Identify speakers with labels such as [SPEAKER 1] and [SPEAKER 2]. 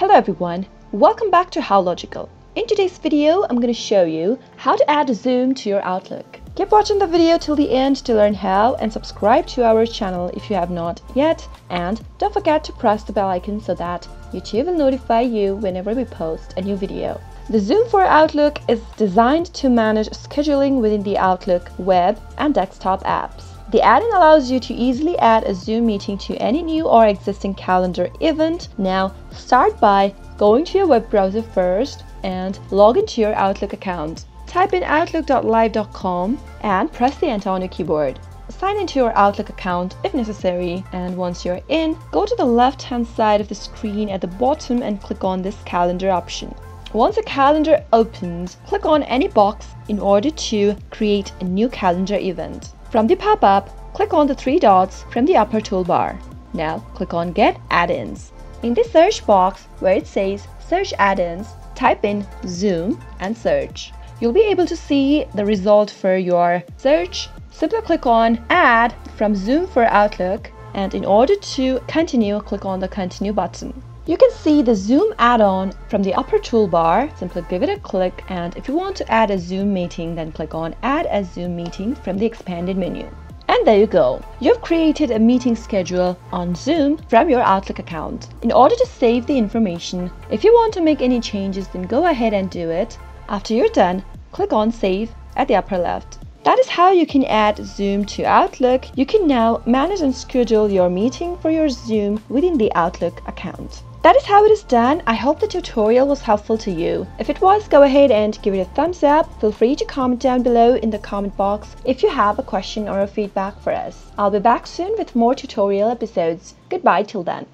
[SPEAKER 1] Hello everyone, welcome back to How Logical. In today's video, I'm going to show you how to add Zoom to your Outlook. Keep watching the video till the end to learn how, and subscribe to our channel if you have not yet. And don't forget to press the bell icon so that YouTube will notify you whenever we post a new video. The Zoom for Outlook is designed to manage scheduling within the Outlook web and desktop apps. The add-in allows you to easily add a Zoom meeting to any new or existing calendar event. Now, start by going to your web browser first and log into your Outlook account. Type in outlook.live.com and press the enter on your keyboard. Sign into your Outlook account if necessary, and once you're in, go to the left-hand side of the screen at the bottom and click on this calendar option. Once a calendar opens, click on any box in order to create a new calendar event. From the pop-up, click on the three dots from the upper toolbar. Now click on Get Add-ins. In the search box where it says Search Add-ins, type in Zoom and search. You'll be able to see the result for your search. Simply click on Add from Zoom for Outlook, and in order to continue, click on the Continue button. You can see the Zoom add-on from the upper toolbar. Simply give it a click, and if you want to add a Zoom meeting, then click on Add a Zoom meeting from the expanded menu. And there you go. You've created a meeting schedule on Zoom from your Outlook account. In order to save the information, if you want to make any changes, then go ahead and do it. After you're done, click on Save at the upper left. That is how you can add Zoom to Outlook. You can now manage and schedule your meeting for your Zoom within the Outlook account. That is how it is done. I hope the tutorial was helpful to you. If it was, go ahead and give it a thumbs up. Feel free to comment down below in the comment box if you have a question or a feedback for us. I'll be back soon with more tutorial episodes. Goodbye till then.